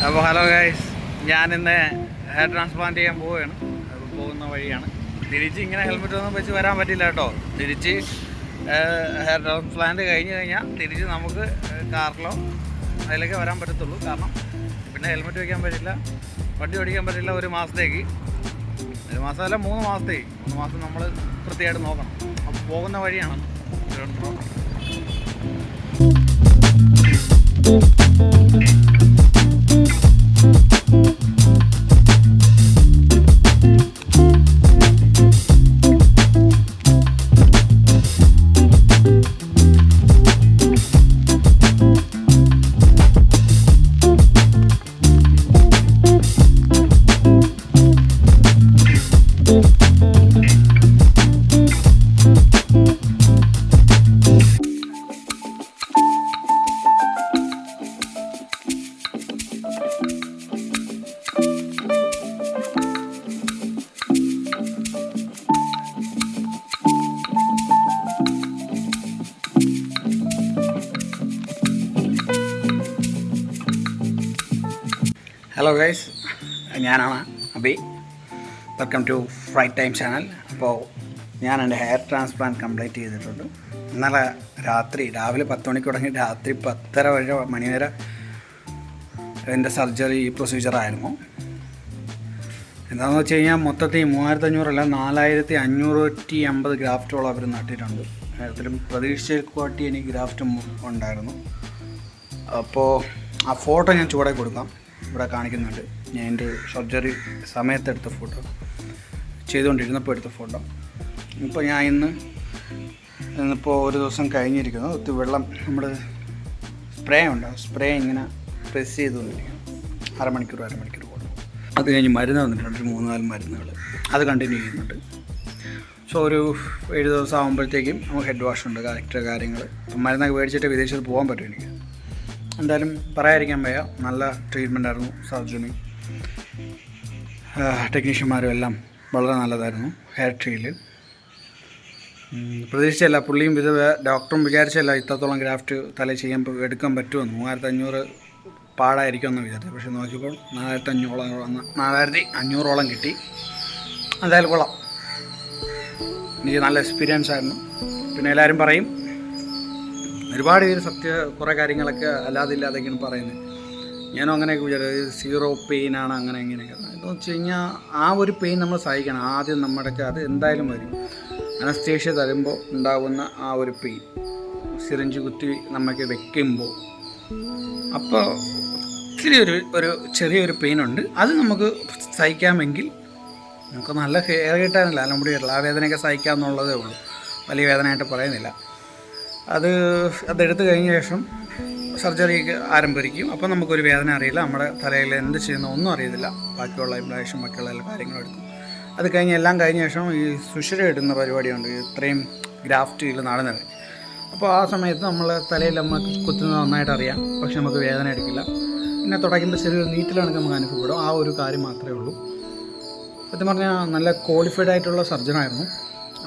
അപ്പോൾ hello guys, ഞാനിന്ന് hair transplant ചെയ്യാൻ പോവുകയാണ്. അത് പോകുന്ന വഴിയാണ്. തിരിച്ച് ഇങ്ങനെ ഹെൽമെറ്റ് ഒന്നും വെച്ച് വരാൻ പറ്റില്ല കേട്ടോ. തിരിച്ച് ഹെയർ ട്രാൻസ്പ്ലാന്റ് കഴിഞ്ഞ് കഴിഞ്ഞാൽ തിരിച്ച് നമുക്ക് കാറിലോ അതിലൊക്കെ വരാൻ പറ്റത്തുള്ളൂ. കാരണം പിന്നെ ഹെൽമെറ്റ് വയ്ക്കാൻ പറ്റില്ല, വണ്ടി ഓടിക്കാൻ പറ്റില്ല ഒരു മാസത്തേക്ക്. ഒരു മാസമല്ല, 3 മാസത്തേക്ക്. 3 മാസം നമ്മൾ വൃത്തിയായിട്ട് നോക്കണം. അപ്പോൾ പോകുന്ന വഴിയാണ്. ഹലോ ഗൈസ്, ഞാനാണ് Abi. Welcome to fright time channel. അപ്പോൾ ഞാൻ എൻ്റെ ഹെയർ ട്രാൻസ്പ്ലാന്റ് കംപ്ലീറ്റ് ചെയ്തിട്ടുണ്ട്. ഇന്നലെ രാവിലെ 10 മണിക്ക് തുടങ്ങി രാത്രി 10:30 മണി വരെ എൻ്റെ സർജറി പ്രൊസീജിയറായിരുന്നു. എന്താണെന്ന് വെച്ച് കഴിഞ്ഞാൽ മൊത്തത്തിൽ 3500 അല്ല 4580 ഗ്രാഫ്റ്റോളം അവർ നട്ടിട്ടുണ്ട്. അതിലും പ്രതീക്ഷിച്ച ക്വാളിറ്റി എനിക്ക് ഗ്രാഫ്റ്റും ഉണ്ടായിരുന്നു. അപ്പോൾ ആ ഫോട്ടോ ഞാൻ ചുവടെ കൊടുക്കാം, ഇവിടെ കാണിക്കുന്നുണ്ട്. ഞാൻ എൻ്റെ സർജറി സമയത്തെടുത്ത ഫോട്ടോ, ചെയ്തുകൊണ്ടിരുന്നപ്പോൾ എടുത്ത ഫോട്ടോ. ഇപ്പോൾ ഞാൻ ഇന്നിപ്പോൾ ഒരു ദിവസം കഴിഞ്ഞിരിക്കുന്നു. ഒത്തിരി വെള്ളം നമ്മൾ സ്പ്രേ ഉണ്ട്, സ്പ്രേ ഇങ്ങനെ പ്രസ് ചെയ്തുകൊണ്ടിരിക്കുന്നു. അരമണിക്കൂർ കൂടും. അത് കഴിഞ്ഞ് മരുന്ന് വന്നിട്ടുണ്ട്, 3-4 മരുന്നുകൾ. അത് കണ്ടിന്യൂ ചെയ്യുന്നുണ്ട്. സോ ഒരു 7 ദിവസം ആകുമ്പോഴത്തേക്കും നമുക്ക് ഹെഡ് വാഷ് ഉണ്ട്, കറക്റ്റ് കാര്യങ്ങൾ. അപ്പം മരുന്നൊക്കെ മേടിച്ചിട്ട് വിദേശത്ത് പോകാൻ പറ്റും എനിക്ക്. എന്തായാലും പറയാതിരിക്കാൻ വയ്യ, നല്ല ട്രീറ്റ്മെൻ്റ് ആയിരുന്നു. സർജറി ടെക്നീഷ്യന്മാരും എല്ലാം വളരെ നല്ലതായിരുന്നു. ഹെയർ ട്രീയിൽ പ്രതീക്ഷിച്ചല്ല, പുള്ളിയും ഡോക്ടറും വിചാരിച്ചല്ല ഇത്രത്തോളം ഗ്രാഫ്റ്റ് തലയിൽ എടുക്കാൻ പറ്റുമെന്ന്. 3500 പാടായിരിക്കുമെന്ന് വിചാരിച്ചു. പക്ഷേ നോക്കിയപ്പോൾ 4500ഓളം കിട്ടി. എന്തായാലും കൊള്ളാം, എനിക്ക് നല്ല എക്സ്പീരിയൻസ് ആയിരുന്നു. പിന്നെ എല്ലാവരും പറയും, ഒരുപാട് പേര് കുറേ കാര്യങ്ങളൊക്കെ അല്ലാതെയൊക്കെയാണ് പറയുന്നത്. ഞാനും അങ്ങനെയൊക്കെ വിചാരിച്ചു 0 പെയിനാണ് അങ്ങനെ ഇങ്ങനെയൊക്കെ. എന്ന് വെച്ച് കഴിഞ്ഞാൽ ആ ഒരു പെയിൻ നമ്മൾ സഹിക്കണം. ആദ്യം നമ്മുടെയൊക്കെ അത് എന്തായാലും വരും. അനസ്തേഷ്യ തരുമ്പോൾ ഉണ്ടാകുന്ന ആ ഒരു പെയിൻ, സിറിഞ്ച് കുത്തി നമുക്ക് വെക്കുമ്പോൾ അപ്പോൾ ഇത്തിരി ഒരു ചെറിയൊരു പെയിനുണ്ട്. അത് നമുക്ക് സഹിക്കാമെങ്കിൽ നമുക്ക് നല്ല ഹെയർ കിട്ടാനില്ല, അല്ല മുടി കിട്ടില്ല. ആ വേദനയൊക്കെ സഹിക്കാമെന്നുള്ളതേ ഉള്ളൂ, വലിയ വേദനയായിട്ട് പറയുന്നില്ല. അതെടുത്ത് കഴിഞ്ഞ ശേഷം സർജറിക്ക് ആരംഭിക്കും. അപ്പോൾ നമുക്കൊരു വേദന അറിയില്ല, നമ്മുടെ തലയിൽ എന്ത് ചെയ്യുന്ന ഒന്നും അറിയത്തില്ല. ബാക്കിയുള്ള ഇംപ്ലാന്റേഷൻ ബാക്കിയുള്ള എല്ലാ കാര്യങ്ങളും എടുക്കും. അത് കഴിഞ്ഞ് എല്ലാം കഴിഞ്ഞ ശേഷം ഈ സുഷിര ഇടുന്ന പരിപാടിയുണ്ട്, ഇത്രയും ഗ്രാഫ്റ്റ് ചെയ്ത് നടന്നത്. അപ്പോൾ ആ സമയത്ത് നമ്മൾ തലയിൽ നമുക്ക് കുത്തുന്നത് നന്നായിട്ട് അറിയാം, പക്ഷെ നമുക്ക് വേദന എടുക്കില്ല. പിന്നെ തുടയ്ക്കുമ്പോൾ ചെറിയൊരു നീറ്റിലാണ് നമുക്ക് അനുഭവപ്പെടും. ആ ഒരു കാര്യം മാത്രമേ ഉള്ളൂ. സത്യം പറഞ്ഞാൽ നല്ല ക്വാളിഫൈഡ് ആയിട്ടുള്ള സർജനായിരുന്നു.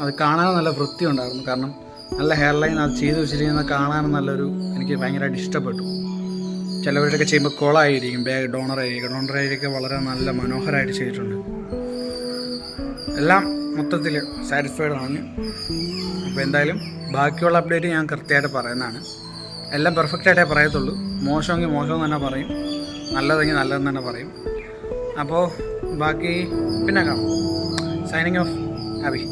അത് കാണാൻ നല്ല വൃത്തി ഉണ്ടായിരുന്നു. കാരണം നല്ല ഹെയർ ലൈൻ അത് ചെയ്ത് വെച്ചിരിക്കുന്നത് കാണാനും എനിക്ക് ഭയങ്കരമായിട്ട് ഇഷ്ടപ്പെട്ടു. ചിലവരൊക്കെ ചെയ്യുമ്പോൾ കോളായിരിക്കും, ഡോണർ ഏരിയൊക്കെ വളരെ നല്ല മനോഹരമായിട്ട് ചെയ്തിട്ടുണ്ട്. എല്ലാം മൊത്തത്തിൽ സാറ്റിസ്ഫൈഡ് ആണ്. അപ്പോൾ എന്തായാലും ബാക്കിയുള്ള അപ്ഡേറ്റ് ഞാൻ കൃത്യമായിട്ട് പറയുന്നതാണ്. എല്ലാം പെർഫെക്റ്റായിട്ടേ പറയത്തുള്ളൂ. മോശമെങ്കിൽ മോശം തന്നെ പറയും, നല്ലതെങ്കിൽ നല്ലതെന്ന് തന്നെ പറയും. അപ്പോൾ ബാക്കി പിന്നെ കാണാം. Signing off, Abi.